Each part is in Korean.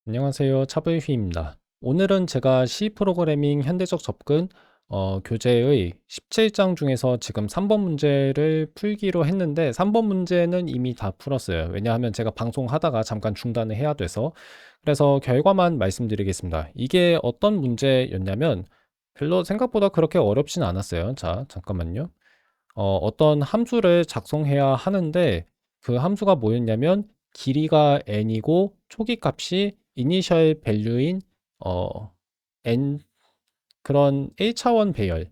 안녕하세요. 차블휘입니다. 오늘은 제가 C 프로그래밍 현대적 접근 교재의 17장 중에서 지금 3번 문제를 풀기로 했는데 3번 문제는 이미 다 풀었어요. 왜냐하면 제가 방송하다가 잠깐 중단을 해야 돼서. 그래서 결과만 말씀드리겠습니다. 이게 어떤 문제였냐면 별로 생각보다 그렇게 어렵진 않았어요. 자, 잠깐만요. 어떤 함수를 작성해야 하는데 그 함수가 뭐였냐면 길이가 n이고 초기 값이 이니셜 밸류인 n 그런 1차원 배열,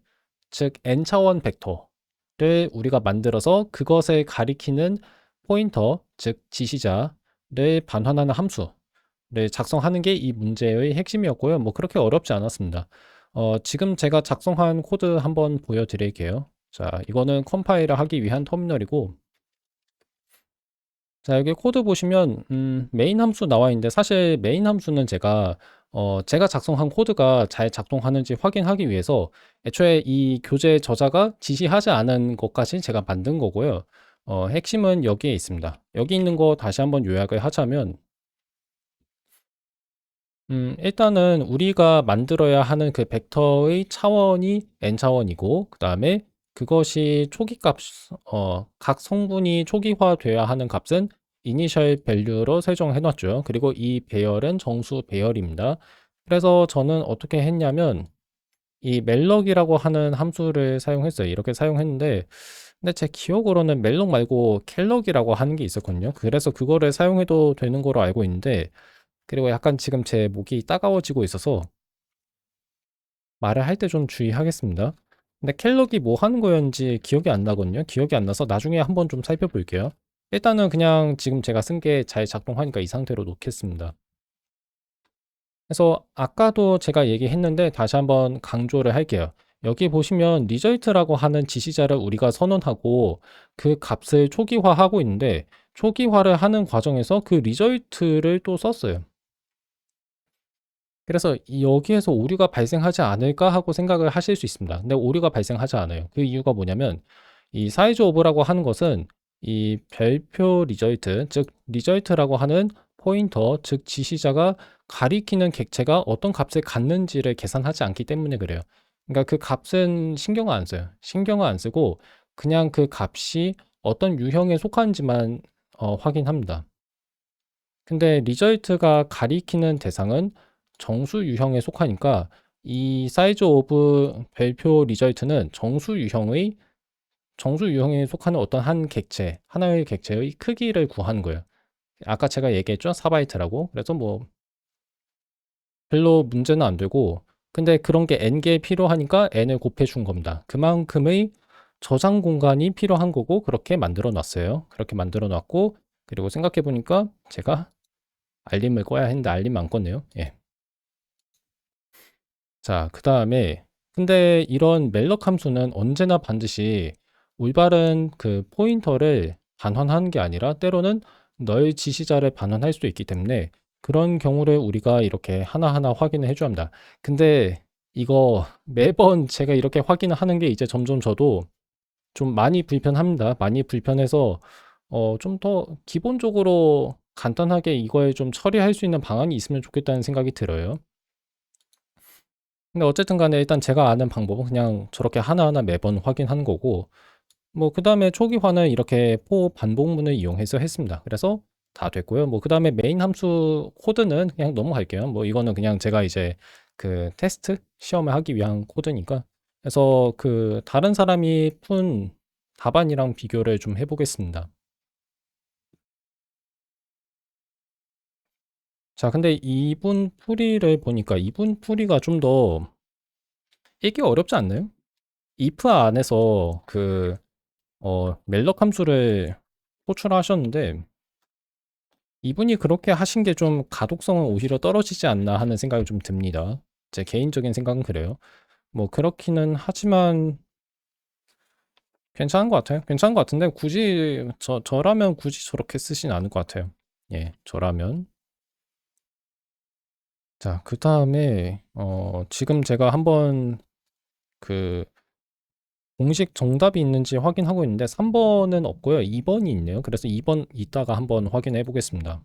즉 n차원 벡터를 우리가 만들어서 그것을 가리키는 포인터, 즉 지시자를 반환하는 함수를 작성하는 게 이 문제의 핵심이었고요. 뭐 그렇게 어렵지 않았습니다. 지금 제가 작성한 코드 한번 보여드릴게요. 자, 이거는 컴파일을 하기 위한 터미널이고, 자, 여기 코드 보시면, 메인 함수 나와 있는데, 사실 메인 함수는 제가 작성한 코드가 잘 작동하는지 확인하기 위해서, 애초에 이 교재 저자가 지시하지 않은 것까지 제가 만든 거고요. 핵심은 여기에 있습니다. 여기 있는 거 다시 한번 요약을 하자면, 일단은 우리가 만들어야 하는 그 벡터의 차원이 n차원이고, 그 다음에 그것이 각 성분이 초기화돼야 하는 값은 이니셜 밸류로 설정해 놨죠. 그리고 이 배열은 정수 배열입니다. 그래서 저는 어떻게 했냐면, 이 멜럭이라고 하는 함수를 사용했어요. 이렇게 사용했는데, 근데 제 기억으로는 멜럭 말고 캘럭이라고 하는 게 있었거든요. 그래서 그거를 사용해도 되는 거로 알고 있는데, 그리고 약간 지금 제 목이 따가워지고 있어서 말을 할 때 좀 주의하겠습니다. 근데 켈럭이 뭐 하는 거였는지 기억이 안 나거든요. 기억이 안 나서 나중에 한번 좀 살펴볼게요. 일단은 그냥 지금 제가 쓴 게 잘 작동하니까 이 상태로 놓겠습니다. 그래서 아까도 제가 얘기했는데 다시 한번 강조를 할게요. 여기 보시면 리절트라고 하는 지시자를 우리가 선언하고 그 값을 초기화하고 있는데 초기화를 하는 과정에서 그 리절트를 또 썼어요. 그래서 여기에서 오류가 발생하지 않을까 하고 생각을 하실 수 있습니다. 근데 오류가 발생하지 않아요. 그 이유가 뭐냐면 이 사이즈 오브라고 하는 것은 이 별표 리절트, 즉 리절트라고 하는 포인터, 즉 지시자가 가리키는 객체가 어떤 값을 갖는지를 계산하지 않기 때문에 그래요. 그러니까 그 값은 신경을 안 써요. 신경을 안 쓰고 그냥 그 값이 어떤 유형에 속하는지만 확인합니다. 근데 리절트가 가리키는 대상은 정수 유형에 속하니까 이 사이즈 오브 별표 리절트는 정수 유형에 속하는 어떤 한 객체, 하나의 객체의 크기를 구하는 거예요. 아까 제가 얘기했죠? 4바이트라고. 그래서 뭐 별로 문제는 안 되고 근데 그런 게 n개 필요하니까 n을 곱해 준 겁니다. 그만큼의 저장 공간이 필요한 거고 그렇게 만들어 놨어요. 그렇게 만들어 놨고 그리고 생각해 보니까 제가 알림을 꺼야 했는데 알림 안 껐네요. 예. 자, 그 다음에 근데 이런 멜럭 함수는 언제나 반드시 올바른 그 포인터를 반환하는 게 아니라 때로는 널 지시자를 반환할 수도 있기 때문에 그런 경우를 우리가 이렇게 하나하나 확인을 해줘야 합니다. 근데 이거 매번 제가 이렇게 확인을 하는 게 이제 점점 저도 좀 많이 불편합니다. 많이 불편해서 좀 더 기본적으로 간단하게 이걸 좀 처리할 수 있는 방안이 있으면 좋겠다는 생각이 들어요. 근데 어쨌든 간에 일단 제가 아는 방법은 그냥 저렇게 하나하나 매번 확인하는 거고 뭐 그다음에 초기화는 이렇게 for 반복문을 이용해서 했습니다. 그래서 다 됐고요. 뭐 그다음에 메인 함수 코드는 그냥 넘어갈게요. 뭐 이거는 그냥 제가 이제 그 테스트 시험을 하기 위한 코드니까 그래서 그 다른 사람이 푼 답안이랑 비교를 좀 해보겠습니다. 자, 근데 이분 풀이를 보니까 이분 풀이가 좀 더 읽기 어렵지 않나요? if 안에서 그 멜럭 함수를 호출하셨는데 이분이 그렇게 하신 게 좀 가독성은 오히려 떨어지지 않나 하는 생각이 좀 듭니다. 제 개인적인 생각은 그래요. 뭐 그렇기는 하지만 괜찮은 것 같아요. 괜찮은 것 같은데 굳이 저라면 굳이 저렇게 쓰진 않을 것 같아요. 예, 저라면. 자, 그 다음에 지금 제가 한번 그 공식 정답이 있는지 확인하고 있는데 3번은 없고요. 2번이 있네요. 그래서 2번 이따가 한번 확인해 보겠습니다.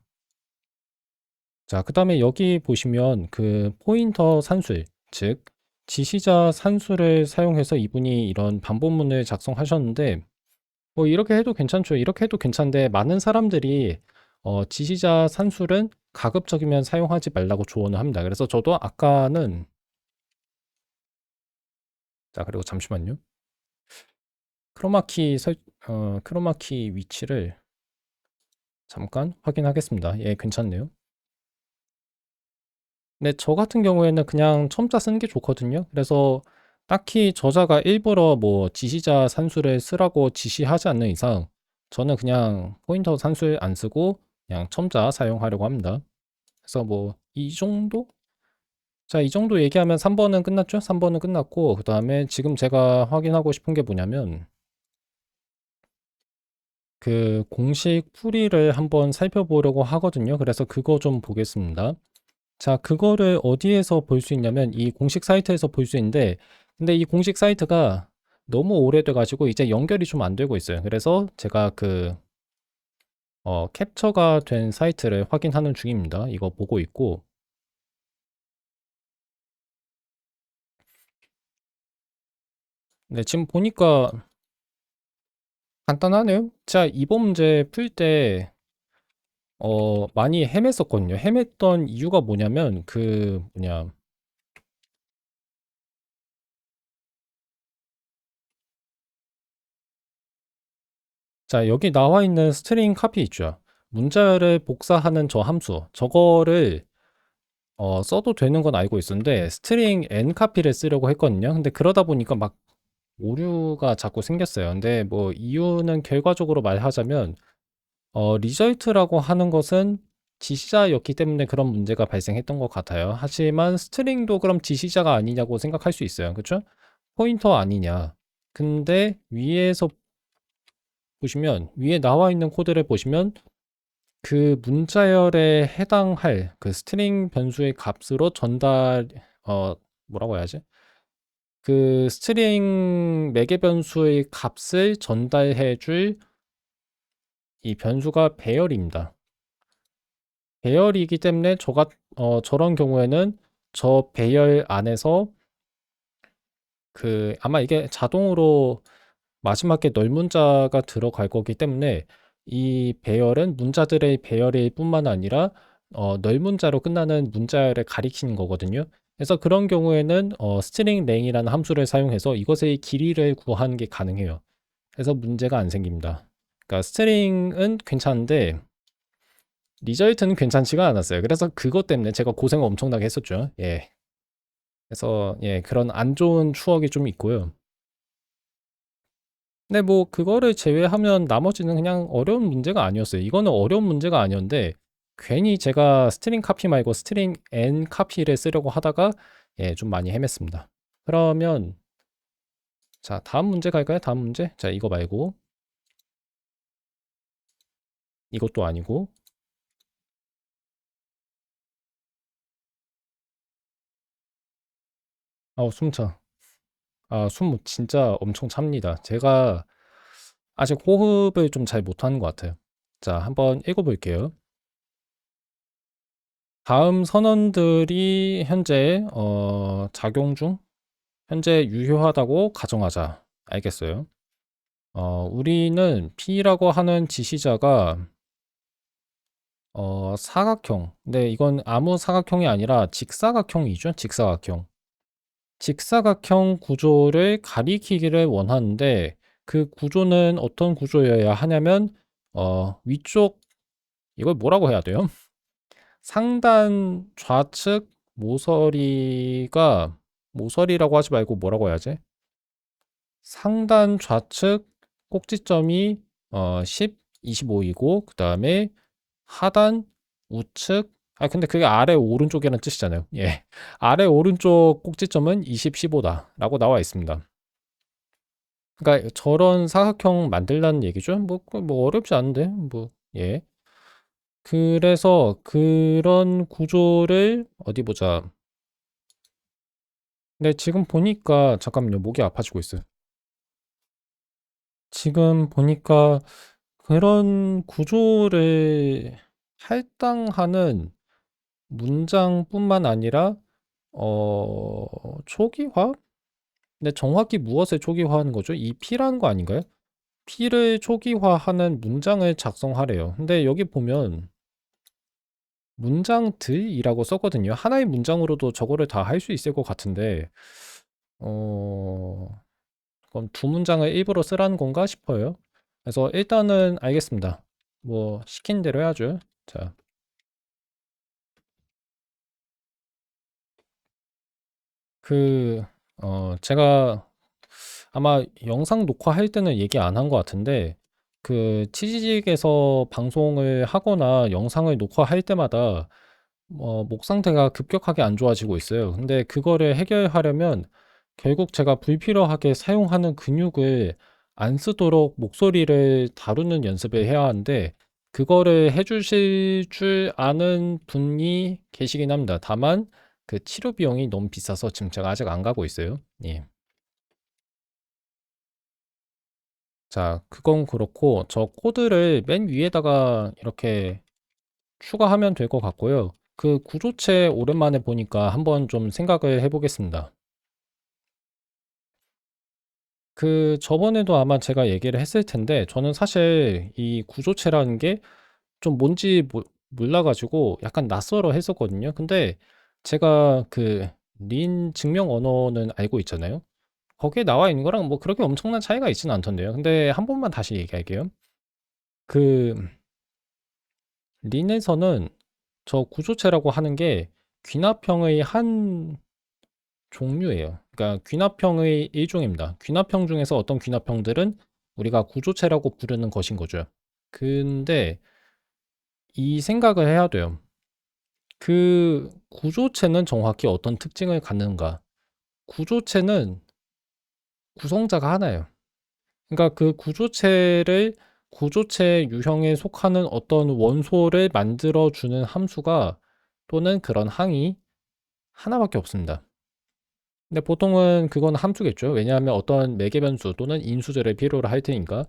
자, 그 다음에 여기 보시면 그 포인터 산술, 즉, 지시자 산술을 사용해서 이분이 이런 반복문을 작성하셨는데, 뭐 이렇게 해도 괜찮죠. 이렇게 해도 괜찮은데, 많은 사람들이 지시자 산술은 가급적이면 사용하지 말라고 조언을 합니다. 그래서 저도 아까는, 자, 그리고 잠시만요. 크로마키 크로마키 위치를 잠깐 확인하겠습니다. 예, 괜찮네요. 근데 저 같은 경우에는 그냥 첨자 쓰는 게 좋거든요. 그래서 딱히 저자가 일부러 뭐 지시자 산수를 쓰라고 지시하지 않는 이상 저는 그냥 포인터 산술 안 쓰고 그냥 첨자 사용하려고 합니다. 그래서 뭐 이 정도? 자, 이 정도 얘기하면 3번은 끝났죠? 3번은 끝났고 그다음에 지금 제가 확인하고 싶은 게 뭐냐면 그 공식 풀이를 한번 살펴보려고 하거든요. 그래서 그거 좀 보겠습니다. 자, 그거를 어디에서 볼 수 있냐면 이 공식 사이트에서 볼 수 있는데 근데 이 공식 사이트가 너무 오래돼 가지고 이제 연결이 좀 안 되고 있어요. 그래서 제가 그 캡처가 된 사이트를 확인하는 중입니다. 이거 보고 있고 네, 지금 보니까 간단하네요. 자, 이번 문제 풀 때 많이 헤맸었거든요. 헤맸던 이유가 뭐냐면 그 뭐냐 자, 여기 나와 있는 스트링 카피 있죠. 문자열을 복사하는 저 함수, 저거를 써도 되는 건 알고 있었는데 스트링 n 카피를 쓰려고 했거든요. 근데 그러다 보니까 막 오류가 자꾸 생겼어요. 근데 뭐 이유는 결과적으로 말하자면 리절트라고 하는 것은 지시자였기 때문에 그런 문제가 발생했던 것 같아요. 하지만 스트링도 그럼 지시자가 아니냐고 생각할 수 있어요. 그렇죠? 포인터 아니냐. 근데 위에서 보시면 위에 나와 있는 코드를 보시면 그 문자열에 해당할 그 스트링 변수의 값으로 뭐라고 해야지? 그 스트링 매개 변수의 값을 전달해 줄 이 변수가 배열입니다. 배열이기 때문에 저런 경우에는 저 배열 안에서 그 아마 이게 자동으로 마지막에 널 문자가 들어갈 거기 때문에 이 배열은 문자들의 배열일 뿐만 아니라 널 문자로 끝나는 문자열을 가리키는 거거든요. 그래서 그런 경우에는 스트링 랭이라는 함수를 사용해서 이것의 길이를 구하는 게 가능해요. 그래서 문제가 안 생깁니다. 그러니까 스트링은 괜찮은데 리절트는 괜찮지가 않았어요. 그래서 그것 때문에 제가 고생을 엄청나게 했었죠. 예. 그래서 예, 그런 안 좋은 추억이 좀 있고요. 근데 뭐 그거를 제외하면 나머지는 그냥 어려운 문제가 아니었어요. 이거는 어려운 문제가 아니었는데 괜히 제가 스트링 카피 말고 스트링 n 카피를 쓰려고 하다가 예, 좀 많이 헤맸습니다. 그러면 자, 다음 문제 갈까요? 다음 문제. 자, 이거 말고 이것도 아니고 숨 차. 숨 진짜 엄청 찹니다. 제가 아직 호흡을 좀 잘 못하는 것 같아요. 자, 한번 읽어볼게요. 다음 선언들이 현재 작용 중, 현재 유효하다고 가정하자. 알겠어요. 우리는 P라고 하는 지시자가 사각형. 근데 이건 아무 사각형이 아니라 직사각형이죠. 직사각형. 직사각형 구조를 가리키기를 원하는데 그 구조는 어떤 구조여야 하냐면 위쪽 이걸 뭐라고 해야 돼요? 상단 좌측 모서리라고 하지 말고 뭐라고 해야지? 상단 좌측 꼭지점이 10, 25이고 그다음에 하단 우측 근데 그게 아래 오른쪽이라는 뜻이잖아요. 예. 아래 오른쪽 꼭지점은 20, 15다라고 나와 있습니다. 그러니까 저런 사각형 만들라는 얘기죠. 뭐 어렵지 않은데 뭐 예. 그래서 그런 구조를 어디 보자. 근데 지금 보니까 잠깐만요. 목이 아파지고 있어요. 지금 보니까 그런 구조를 할당하는 문장뿐만 아니라 초기화? 근데 정확히 무엇을 초기화하는 거죠? 이 P라는 거 아닌가요? P를 초기화하는 문장을 작성하래요. 근데 여기 보면 문장들이라고 썼거든요. 하나의 문장으로도 저거를 다 할 수 있을 것 같은데 어 그럼 두 문장을 일부러 쓰라는 건가 싶어요. 그래서 일단은 알겠습니다. 뭐 시킨 대로 해야죠. 자, 그 제가 아마 영상 녹화할 때는 얘기 안 한 것 같은데 그 치지직에서 방송을 하거나 영상을 녹화할 때마다 목 상태가 급격하게 안 좋아지고 있어요. 근데 그거를 해결하려면 결국 제가 불필요하게 사용하는 근육을 안 쓰도록 목소리를 다루는 연습을 해야 하는데 그거를 해 주실 줄 아는 분이 계시긴 합니다. 다만 그 치료 비용이 너무 비싸서 지금 제가 아직 안 가고 있어요. 예. 자, 그건 그렇고 저 코드를 맨 위에다가 이렇게 추가하면 될 것 같고요. 그 구조체 오랜만에 보니까 한번 좀 생각을 해 보겠습니다. 그 저번에도 아마 제가 얘기를 했을 텐데 저는 사실 이 구조체라는 게 좀 뭔지 몰라 가지고 약간 낯설어 했었거든요. 근데 제가 그 린 증명 언어는 알고 있잖아요. 거기에 나와 있는 거랑 뭐 그렇게 엄청난 차이가 있지는 않던데요. 근데 한 번만 다시 얘기할게요. 그 린에서는 저 구조체라고 하는 게 귀납형의 한 종류예요. 그러니까 귀납형의 일종입니다. 귀납형 중에서 어떤 귀납형들은 우리가 구조체라고 부르는 것인 거죠. 근데 이 생각을 해야 돼요. 그 구조체는 정확히 어떤 특징을 갖는가? 구조체는 구성자가 하나예요. 그러니까 그 구조체 유형에 속하는 어떤 원소를 만들어 주는 함수가 또는 그런 항이 하나밖에 없습니다. 근데 보통은 그건 함수겠죠. 왜냐하면 어떤 매개 변수 또는 인수들을 필요로 할 테니까.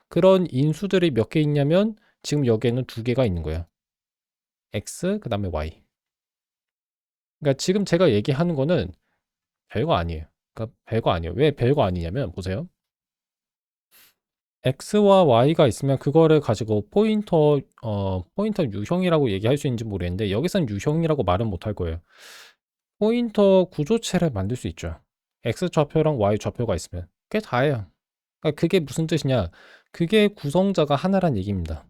그런 인수들이 몇 개 있냐면 지금 여기에는 두 개가 있는 거예요. x 그다음에 y. 그러니까 지금 제가 얘기하는 거는 별거 아니에요. 그러니까 별거 아니에요. 왜 별거 아니냐면 보세요. x와 y가 있으면 그거를 가지고 포인터 유형이라고 얘기할 수 있는지 모르겠는데 여기선 유형이라고 말은 못할 거예요. 포인터 구조체를 만들 수 있죠. x 좌표랑 y 좌표가 있으면 그게 다예요. 그러니까 그게 무슨 뜻이냐? 그게 구성자가 하나란 얘기입니다.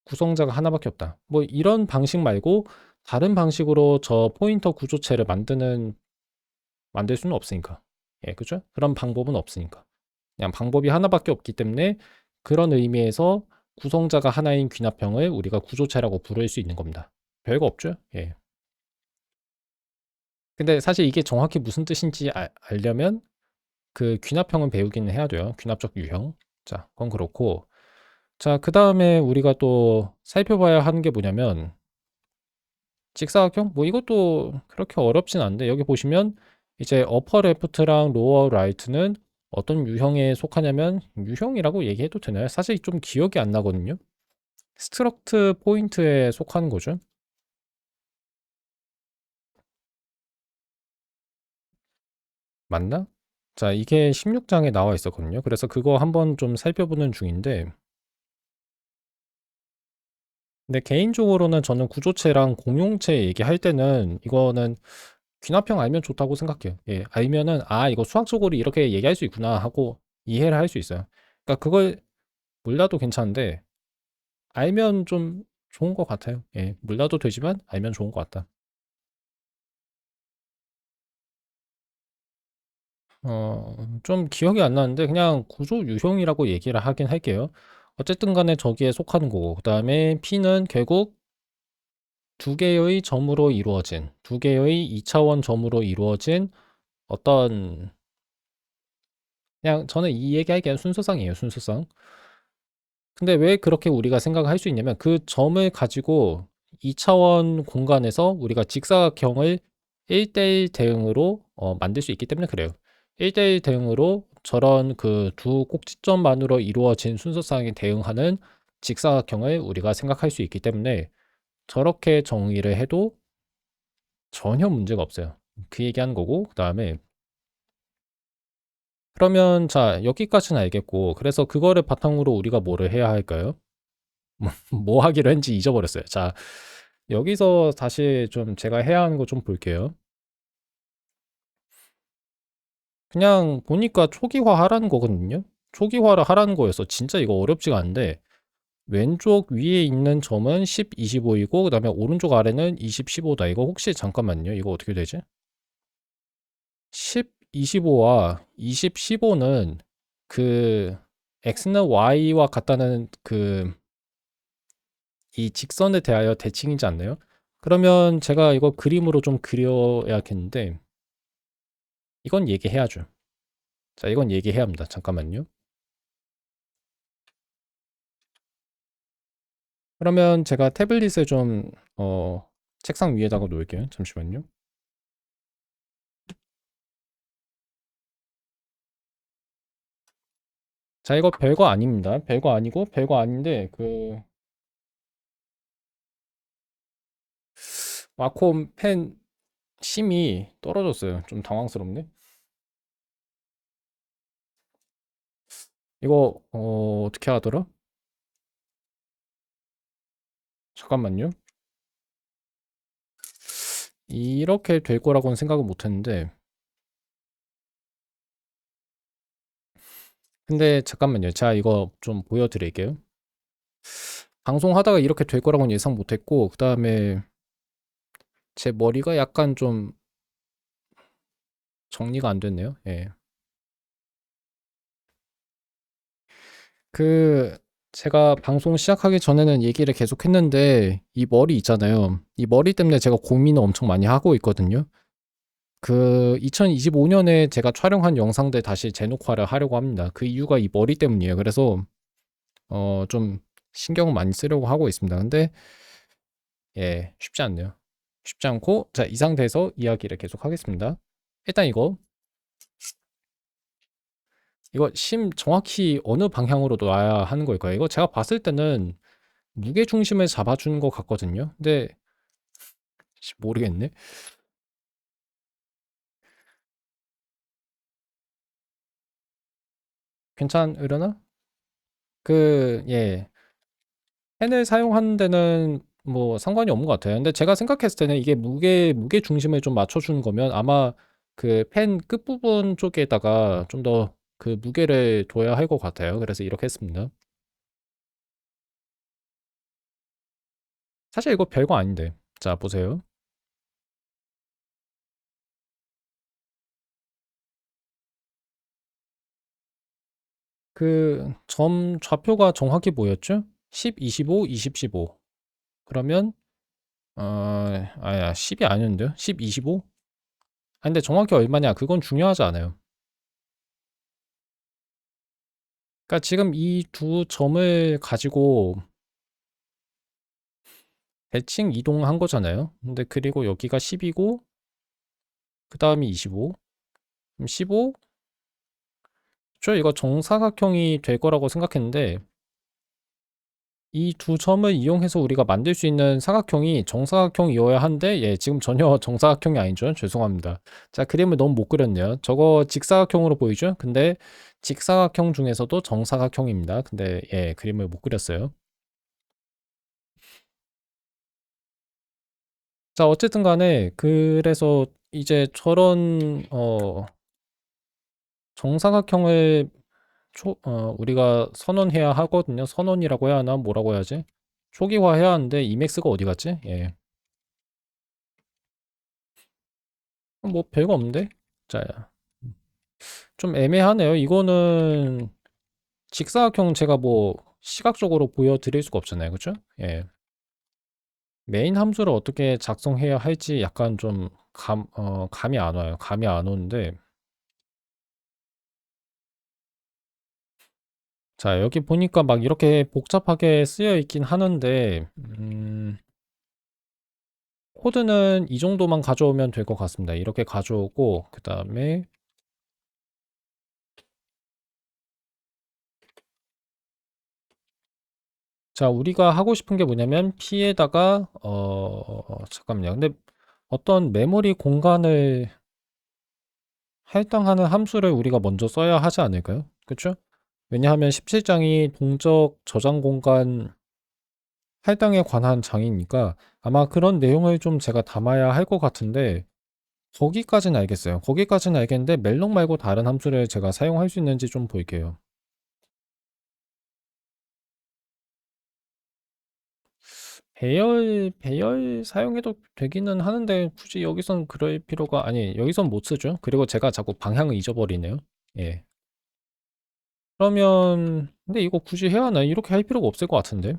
구성자가 하나밖에 없다. 뭐 이런 방식 말고 다른 방식으로 저 포인터 구조체를 만들 수는 없으니까. 예, 그죠? 그런 방법은 없으니까. 그냥 방법이 하나밖에 없기 때문에 그런 의미에서 구성자가 하나인 귀납형을 우리가 구조체라고 부를 수 있는 겁니다. 별거 없죠? 예. 근데 사실 이게 정확히 무슨 뜻인지 알려면 그 귀납형은 배우기는 해야 돼요. 귀납적 유형. 자, 그건 그렇고. 자, 그 다음에 우리가 또 살펴봐야 하는 게 뭐냐면 직사각형? 뭐 이것도 그렇게 어렵진 않은데 여기 보시면 이제 어퍼 레프트랑 로어 라이트는 어떤 유형에 속하냐면 유형이라고 얘기해도 되나요? 사실 좀 기억이 안 나거든요. 스트럭트 포인트에 속하는 거죠. 맞나? 자, 이게 16장에 나와 있었거든요. 그래서 그거 한번 좀 살펴보는 중인데 근데 개인적으로는 저는 구조체랑 공용체 얘기할 때는 이거는 귀납형 알면 좋다고 생각해요. 예, 알면은 아 이거 수학적으로 이렇게 얘기할 수 있구나 하고 이해를 할 수 있어요. 그러니까 그걸 몰라도 괜찮은데 알면 좀 좋은 것 같아요. 예, 몰라도 되지만 알면 좋은 것 같다. 좀 기억이 안 나는데 그냥 구조 유형이라고 얘기를 하긴 할게요. 어쨌든 간에 저기에 속하는 거고 그다음에 P는 결국 두 개의 점으로 이루어진 두 개의 2차원 점으로 이루어진 어떤 그냥 저는 이 얘기하기엔 순서상이에요, 순서상. 근데 왜 그렇게 우리가 생각을 할 수 있냐면 그 점을 가지고 2차원 공간에서 우리가 직사각형을 1대1 대응으로 만들 수 있기 때문에 그래요. 1대1 대응으로 저런 그 두 꼭지점만으로 이루어진 순서상에 대응하는 직사각형을 우리가 생각할 수 있기 때문에 저렇게 정의를 해도 전혀 문제가 없어요. 그 얘기하는 거고, 그 다음에 그러면 자, 여기까지는 알겠고, 그래서 그거를 바탕으로 우리가 뭐를 해야 할까요? 뭐 하기로 했는지 잊어버렸어요. 자, 여기서 다시 좀 제가 해야 하는 거 좀 볼게요. 그냥 보니까 초기화 하라는 거거든요. 초기화를 하라는 거여서 진짜 이거 어렵지가 않은데, 왼쪽 위에 있는 점은 10, 25이고, 그 다음에 오른쪽 아래는 20, 15다. 이거 혹시 잠깐만요. 이거 어떻게 되지? 10, 25와 20, 15는 그 x는 y와 같다는 그 이 직선에 대하여 대칭이지 않나요? 그러면 제가 이거 그림으로 좀 그려야겠는데 이건 얘기해야죠. 자, 이건 얘기해야 합니다. 잠깐만요. 그러면 제가 태블릿을 좀 책상 위에다가 놓을게요. 잠시만요. 자, 이거 별거 아닙니다. 별거 아니고 별거 아닌데 그 와콤 펜 심이 떨어졌어요. 좀 당황스럽네. 이거 어떻게 하더라? 잠깐만요. 이렇게 될 거라고는 생각을 못 했는데 근데 잠깐만요. 자, 이거 좀 보여드릴게요. 방송하다가 이렇게 될 거라고는 예상 못 했고 그다음에 제 머리가 약간 좀 정리가 안 됐네요. 예. 그 제가 방송 시작하기 전에는 얘기를 계속 했는데 이 머리 있잖아요. 이 머리 때문에 제가 고민을 엄청 많이 하고 있거든요. 그 2025년에 제가 촬영한 영상들 다시 재녹화를 하려고 합니다. 그 이유가 이 머리 때문이에요. 그래서 좀 신경을 많이 쓰려고 하고 있습니다. 근데 예, 쉽지 않네요. 쉽지 않고 자, 이 상태에서 이야기를 계속 하겠습니다. 일단 이거 심 정확히 어느 방향으로 놔야 하는 걸까요? 이거 제가 봤을 때는 무게 중심을 잡아주는 것 같거든요. 근데 모르겠네. 괜찮으려나? 예. 펜을 사용하는 데는 뭐 상관이 없는 것 같아요. 근데 제가 생각했을 때는 이게 무게 중심을 좀 맞춰주는 거면 아마 그 펜 끝부분 쪽에다가 좀 더 그 무게를 둬야 할 것 같아요. 그래서 이렇게 했습니다. 사실 이거 별거 아닌데. 자, 보세요. 그 점 좌표가 정확히 뭐였죠? 10, 25, 20, 15. 그러면 아야 10이 아니었는데요? 10, 25? 아 근데 정확히 얼마냐? 그건 중요하지 않아요. 그러니까 지금 이 두 점을 가지고 대칭 이동한 거잖아요. 근데 그리고 여기가 10이고 그다음이 25. 그럼 15? 저 이거 정사각형이 될 거라고 생각했는데 이 두 점을 이용해서 우리가 만들 수 있는 사각형이 정사각형이어야 한데 예, 지금 전혀 정사각형이 아니죠. 죄송합니다. 자, 그림을 너무 못 그렸네요. 저거 직사각형으로 보이죠? 근데 직사각형 중에서도 정사각형입니다. 근데 예, 그림을 못 그렸어요. 자, 어쨌든 간에 그래서 이제 저런 정사각형을 우리가 선언해야 하거든요. 선언이라고 해야 하나? 뭐라고 해야지? 초기화해야 하는데 이맥스가 어디 갔지? 예. 뭐 별거 없는데? 자, 좀 애매하네요. 이거는 직사각형 제가 뭐 시각적으로 보여드릴 수가 없잖아요. 그쵸? 예. 메인 함수를 어떻게 작성해야 할지 약간 좀 감이 안 와요. 감이 안 오는데. 자, 여기 보니까 막 이렇게 복잡하게 쓰여 있긴 하는데, 코드는 이 정도만 가져오면 될 것 같습니다. 이렇게 가져오고, 그 다음에 자, 우리가 하고 싶은 게 뭐냐면 P에다가 잠깐만요. 근데 어떤 메모리 공간을 할당하는 함수를 우리가 먼저 써야 하지 않을까요? 그쵸? 왜냐하면 17장이 동적 저장 공간 할당에 관한 장이니까 아마 그런 내용을 좀 제가 담아야 할 것 같은데 거기까지는 알겠어요. 거기까지는 알겠는데 멜롱 말고 다른 함수를 제가 사용할 수 있는지 좀 볼게요. 배열 사용해도 되기는 하는데 굳이 여기선 그럴 필요가 아니 여기선 못 쓰죠. 그리고 제가 자꾸 방향을 잊어버리네요. 예. 그러면 근데 이거 굳이 해야 하나? 이렇게 할 필요가 없을 것 같은데.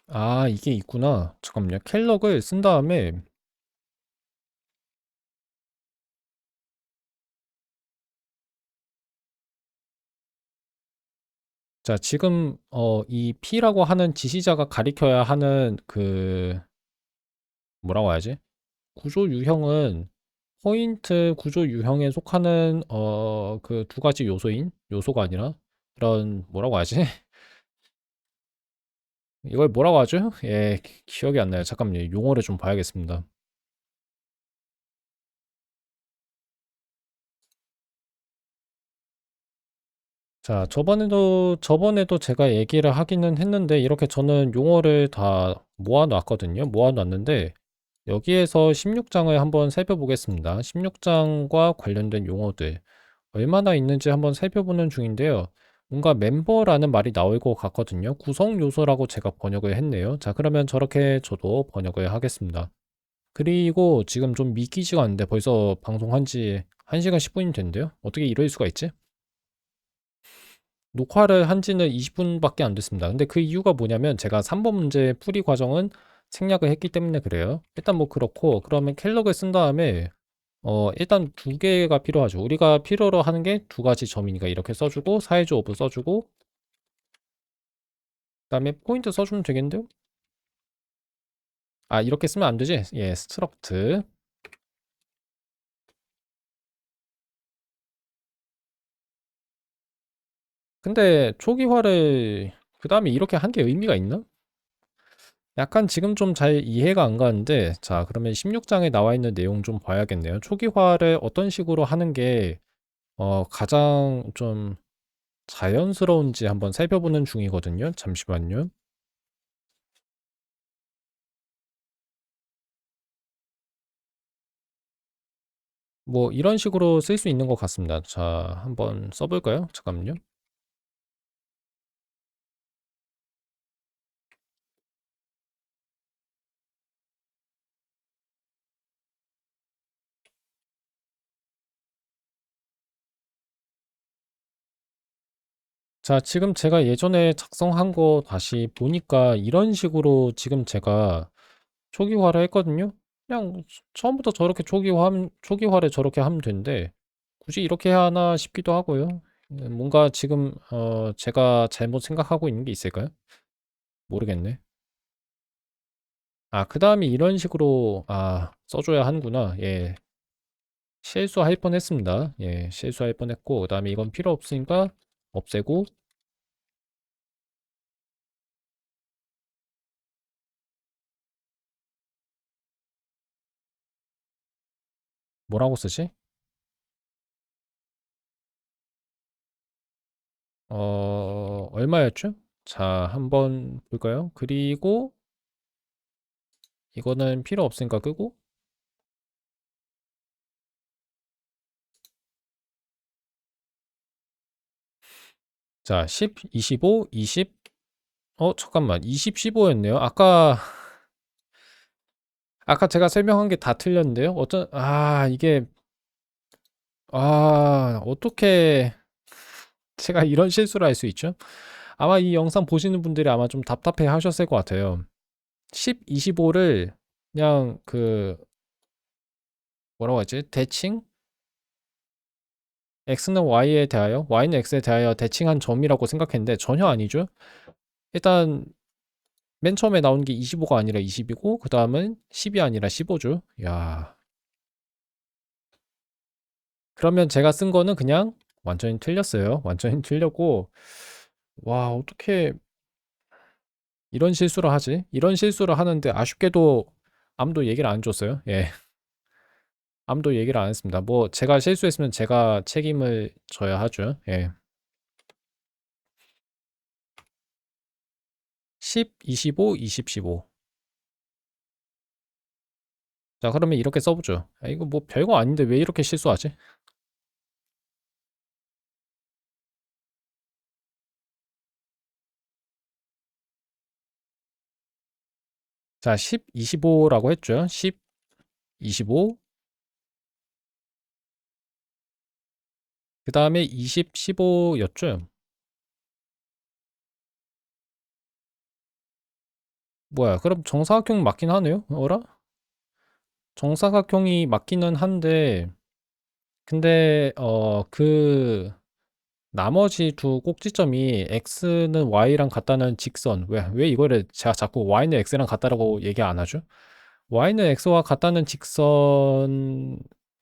아, 이게 있구나. 잠깐만요. 캘럭을 쓴 다음에 자, 지금 이 P라고 하는 지시자가 가리켜야 하는 그 뭐라고 해야지? 구조 유형은 포인트 구조 유형에 속하는 그 두 가지 요소가 아니라 그런 뭐라고 하지? 이걸 뭐라고 하죠? 예, 기억이 안 나요. 잠깐만요. 용어를 좀 봐야겠습니다. 자, 저번에도 제가 얘기를 하기는 했는데 이렇게 저는 용어를 다 모아놨거든요. 모아놨는데 여기에서 16장을 한번 살펴보겠습니다. 16장과 관련된 용어들 얼마나 있는지 한번 살펴보는 중인데요. 뭔가 멤버라는 말이 나올 것 같거든요. 구성 요소라고 제가 번역을 했네요. 자, 그러면 저렇게 저도 번역을 하겠습니다. 그리고 지금 좀 믿기지가 않는데 벌써 방송한 지 1시간 10분이 됐는데요. 어떻게 이럴 수가 있지? 녹화를 한 지는 20분밖에 안 됐습니다. 근데 그 이유가 뭐냐면 제가 3번 문제 풀이 과정은 생략을 했기 때문에 그래요. 일단 뭐 그렇고 그러면 캘럭을 쓴 다음에 일단 두 개가 필요하죠. 우리가 필요로 하는 게 두 가지 점이니까 이렇게 써주고 사이즈 오브 써주고 그다음에 포인트 써주면 되겠는데요? 아, 이렇게 쓰면 안 되지? 예, 스트럭트. 근데 초기화를 그 다음에 이렇게 한 게 의미가 있나? 약간 지금 좀 잘 이해가 안 가는데 자, 그러면 16장에 나와 있는 내용 좀 봐야겠네요. 초기화를 어떤 식으로 하는 게 가장 좀 자연스러운지 한번 살펴보는 중이거든요. 잠시만요. 뭐 이런 식으로 쓸 수 있는 것 같습니다. 자, 한번 써볼까요? 잠깐만요. 자, 지금 제가 예전에 작성한 거 다시 보니까 이런 식으로 지금 제가 초기화를 했거든요. 그냥 처음부터 저렇게 초기화를 저렇게 하면 되는데 굳이 이렇게 해야 하나 싶기도 하고요. 뭔가 지금 제가 잘못 생각하고 있는 게 있을까요? 모르겠네. 아, 그 다음에 이런 식으로 써줘야 하는구나. 예, 실수할 뻔했습니다. 예, 실수할 뻔했고 그 다음에 이건 필요 없으니까 없애고 뭐라고 쓰지? 얼마였죠? 자, 한번 볼까요? 그리고 이거는 필요 없으니까 끄고 자, 10, 25, 20 잠깐만 20, 15였네요. 아까 제가 설명한 게 다 틀렸는데요. 이게 어떻게 제가 이런 실수를 할 수 있죠? 아마 이 영상 보시는 분들이 아마 좀 답답해 하셨을 것 같아요. 10, 25를 그냥 그 뭐라고 하지? 대칭? x는 y에 대하여, y는 x에 대하여 대칭한 점이라고 생각했는데 전혀 아니죠. 일단 맨 처음에 나온 게 25가 아니라 20이고 그 다음은 10이 아니라 15죠. 야, 그러면 제가 쓴 거는 그냥 완전히 틀렸어요. 완전히 틀렸고, 와, 어떻게 이런 실수를 하지? 이런 실수를 하는데 아쉽게도 아무도 얘기를 안 줬어요. 예. 아무도 얘기를 안 했습니다. 뭐 제가 실수했으면 제가 책임을 져야 하죠. 예. 10, 25, 20, 15. 자, 그러면 이렇게 써보죠. 아, 이거 뭐 별거 아닌데 왜 이렇게 실수하지? 자, 10, 25라고 했죠. 10, 25. 그 다음에 20, 15였죠. 뭐야, 그럼 정사각형 맞긴 하네요. 어라? 정사각형이 맞기는 한데, 근데, 나머지 두 꼭지점이 x는 y랑 같다는 직선. 왜 이거를 제가 자꾸 y는 x랑 같다라고 얘기 안 하죠? y는 x와 같다는 직선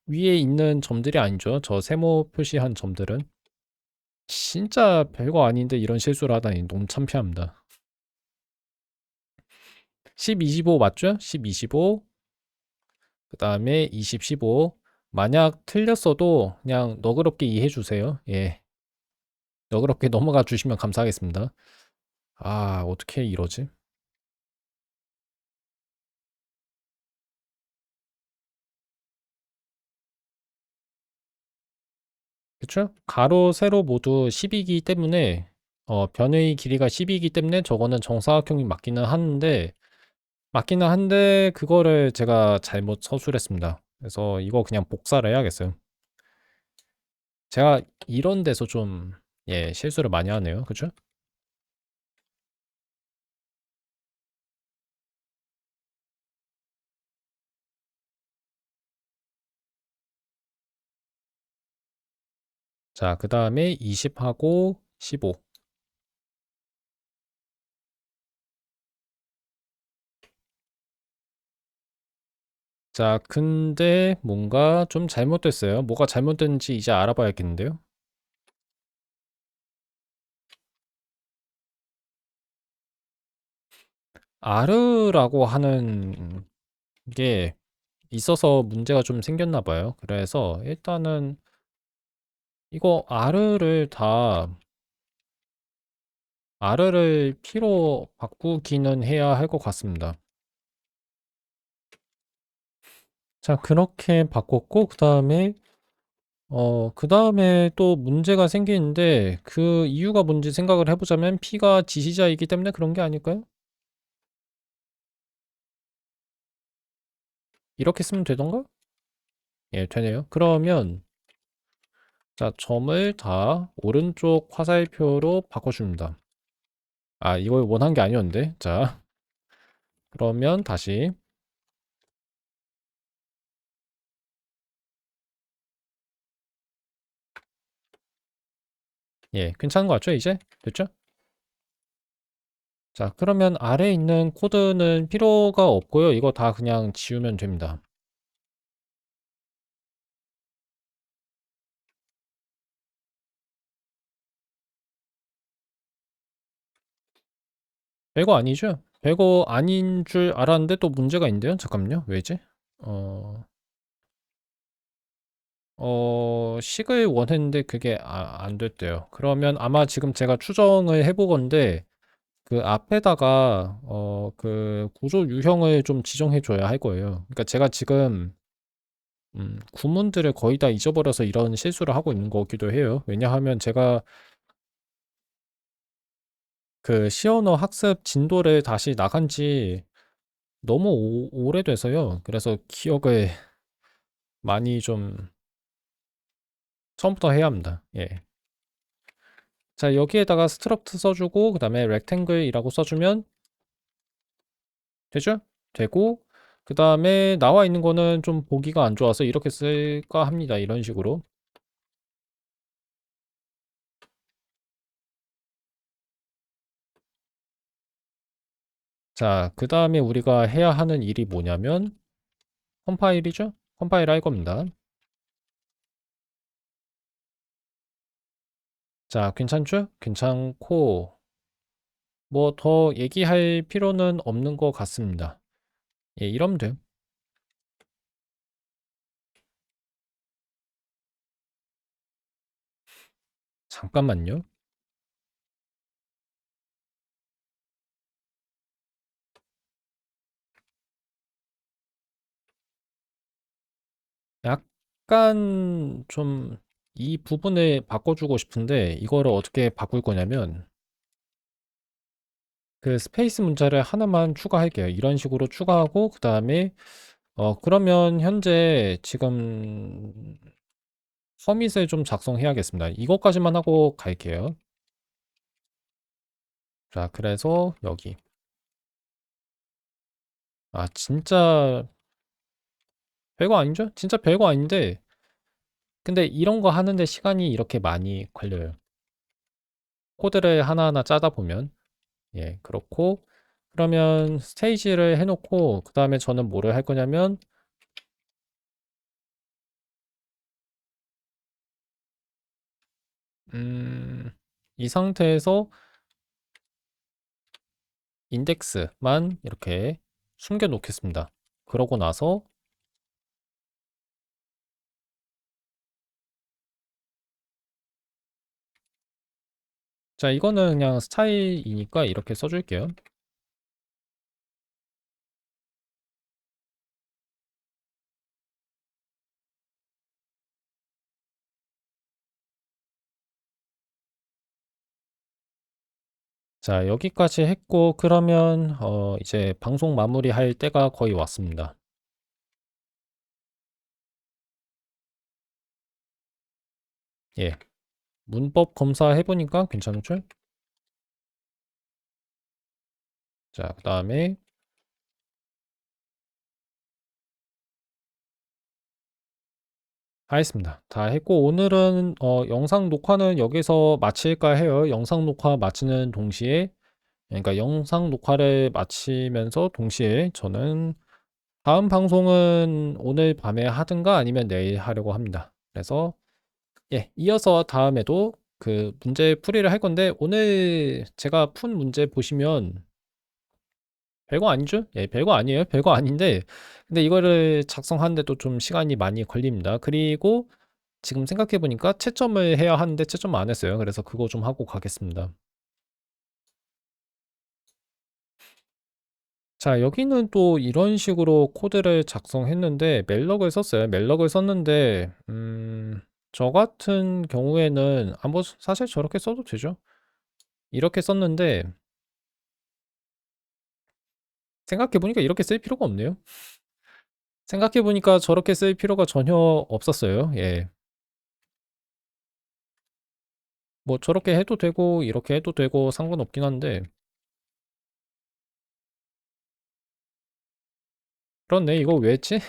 위에 있는 점들이 아니죠. 저 세모 표시한 점들은. 진짜 별거 아닌데 이런 실수를 하다니 너무 창피합니다. 10, 25 맞죠? 10, 25. 그 다음에 20, 15. 만약 틀렸어도 그냥 너그럽게 이해해 주세요. 예. 너그럽게 넘어가 주시면 감사하겠습니다. 아, 어떻게 이러지? 그쵸? 가로, 세로 모두 10이기 때문에 변의 길이가 10이기 때문에 저거는 정사각형이 맞기는 한데 그거를 제가 잘못 서술했습니다. 그래서 이거 그냥 복사를 해야겠어요. 제가 이런 데서 좀 예, 실수를 많이 하네요. 그쵸? 자, 그 다음에 20하고 15. 자, 근데 뭔가 좀 잘못됐어요. 뭐가 잘못됐는지 이제 알아봐야겠는데요. 아르라고 하는 게 있어서 문제가 좀 생겼나 봐요. 그래서 일단은 이거 R를 P로 바꾸기는 해야 할 것 같습니다. 자, 그렇게 바꿨고, 그 다음에 또 문제가 생기는데, 그 이유가 뭔지 생각을 해보자면, P가 지시자이기 때문에 그런 게 아닐까요? 이렇게 쓰면 되던가? 예, 되네요. 그러면, 자, 점을 다 오른쪽 화살표로 바꿔줍니다. 아, 이걸 원한 게 아니었는데. 자, 그러면 다시, 예, 괜찮은 것 같죠, 이제? 됐죠? 자, 그러면 아래에 있는 코드는 필요가 없고요. 이거 다 그냥 지우면 됩니다. 별거 아니죠? 별거 아닌 줄 알았는데 또 문제가 있는데요? 잠깐만요. 왜지? 어, 식을 원했는데 그게 안 됐대요. 그러면 아마 지금 제가 추정을 해보건데 그 앞에다가 그 구조 유형을 좀 지정해 줘야 할 거예요. 그러니까 제가 지금 구문들을 거의 다 잊어버려서 이런 실수를 하고 있는 거기도 해요. 왜냐하면 제가 그 시언어 학습 진도를 다시 나간 지 너무 오래돼서요. 그래서 기억을 많이 좀 처음부터 해야 합니다. 예. 자, 여기에다가 스트럭트 써주고, 그 다음에 rectangle이라고 써주면 되죠? 되고, 그 다음에 나와 있는 거는 좀 보기가 안 좋아서 이렇게 쓸까 합니다. 이런 식으로. 자, 그 다음에 우리가 해야 하는 일이 뭐냐면, 컴파일이죠? 컴파일 할 겁니다. 자, 괜찮죠? 괜찮고, 뭐 더 얘기할 필요는 없는 것 같습니다. 예, 이러면 돼요. 잠깐만요. 약간 좀 이 부분을 바꿔주고 싶은데, 이거를 어떻게 바꿀 거냐면, 그 스페이스 문자를 하나만 추가할게요. 이런 식으로 추가하고, 그 다음에, 그러면 현재 지금 서밋을 좀 작성해야겠습니다. 이것까지만 하고 갈게요. 자, 그래서 여기. 아, 진짜 별거 아니죠? 진짜 별거 아닌데, 근데 이런 거 하는데 시간이 이렇게 많이 걸려요. 코드를 하나하나 짜다 보면. 예, 그렇고, 그러면 스테이지를 해놓고, 그 다음에 저는 뭐를 할 거냐면, 이 상태에서 인덱스만 이렇게 숨겨 놓겠습니다. 그러고 나서, 자, 이거는 그냥 스타일이니까 이렇게 써줄게요. 자, 여기까지 했고, 그러면, 이제 방송 마무리할 때가 거의 왔습니다. 예. 문법 검사해보니까 괜찮죠? 자, 그 다음에 다 했습니다. 다 했고, 오늘은, 영상 녹화는 여기서 마칠까 해요. 영상 녹화 마치는 동시에, 그러니까 영상 녹화를 마치면서 동시에 저는 다음 방송은 오늘 밤에 하든가 아니면 내일 하려고 합니다. 그래서, 예, 이어서 다음에도 그 문제 풀이를 할 건데, 오늘 제가 푼 문제 보시면 별거 아니죠? 예, 별거 아니에요. 별거 아닌데, 근데 이거를 작성하는데도 좀 시간이 많이 걸립니다. 그리고 지금 생각해 보니까 채점을 해야 하는데 채점 안 했어요. 그래서 그거 좀 하고 가겠습니다. 자, 여기는 또 이런 식으로 코드를 작성했는데 멜럭을 썼어요. 멜럭을 썼는데 저 같은 경우에는 뭐 사실 저렇게 써도 되죠. 이렇게 썼는데 생각해 보니까 이렇게 쓸 필요가 없네요. 생각해 보니까 저렇게 쓸 필요가 전혀 없었어요. 예. 뭐 저렇게 해도 되고 이렇게 해도 되고 상관없긴 한데 그렇네. 이거 왜 했지?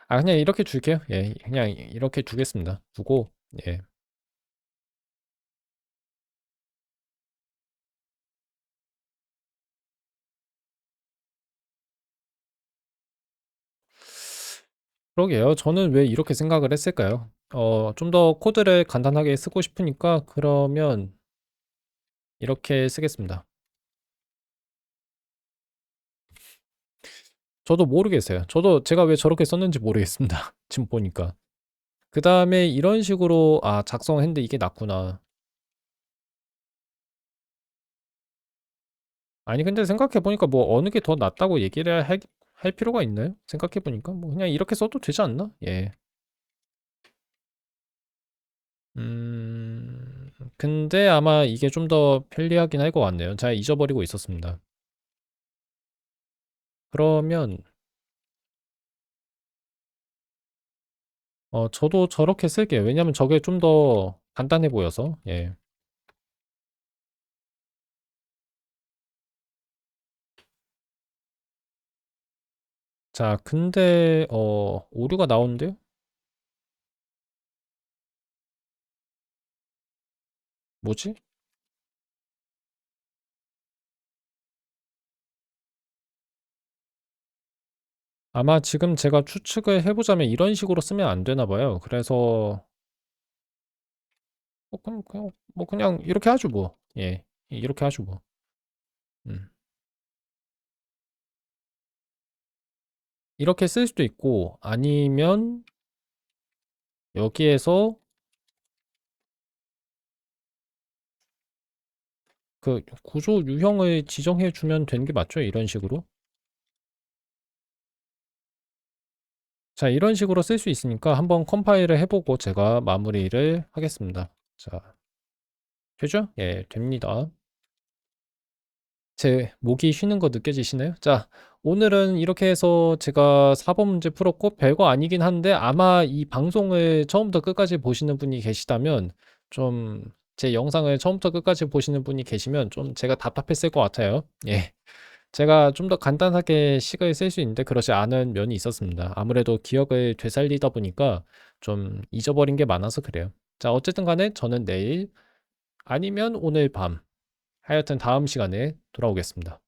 아, 그냥 이렇게 줄게요. 예, 그냥 이렇게 두겠습니다. 두고, 예. 그러게요. 저는 왜 이렇게 생각을 했을까요? 좀 더 코드를 간단하게 쓰고 싶으니까 그러면 이렇게 쓰겠습니다. 저도 모르겠어요. 저도 제가 왜 저렇게 썼는지 모르겠습니다. 지금 보니까. 그 다음에 이런 식으로, 아, 작성했는데 이게 낫구나. 아니, 근데 생각해보니까 뭐 어느 게 더 낫다고 얘기를 할 필요가 있나요? 생각해보니까 뭐 그냥 이렇게 써도 되지 않나? 예. 근데 아마 이게 좀 더 편리하긴 할 것 같네요. 잘 잊어버리고 있었습니다. 그러면, 저도 저렇게 쓸게요. 왜냐면 저게 좀 더 간단해 보여서, 예. 자, 근데, 오류가 나오는데요? 뭐지? 아마 지금 제가 추측을 해보자면 이런 식으로 쓰면 안 되나 봐요. 그래서, 그냥 이렇게 하죠 뭐. 예. 이렇게 하죠 뭐. 음. 이렇게 쓸 수도 있고 아니면 여기에서 그 구조 유형을 지정해 주면 되는 게 맞죠? 이런 식으로. 자, 이런 식으로 쓸 수 있으니까 한번 컴파일을 해보고 제가 마무리를 하겠습니다. 자, 되죠? 예, 됩니다. 제 목이 쉬는 거 느껴지시나요? 자, 오늘은 이렇게 해서 제가 4번 문제 풀었고 별거 아니긴 한데 아마 이 방송을 처음부터 끝까지 보시는 분이 계시다면 좀 제 영상을 처음부터 끝까지 보시는 분이 계시면 좀 제가 답답했을 것 같아요. 예. 제가 좀 더 간단하게 식을 쓸 수 있는데 그렇지 않은 면이 있었습니다. 아무래도 기억을 되살리다 보니까 좀 잊어버린 게 많아서 그래요. 자, 어쨌든 간에 저는 내일 아니면 오늘 밤 하여튼 다음 시간에 돌아오겠습니다.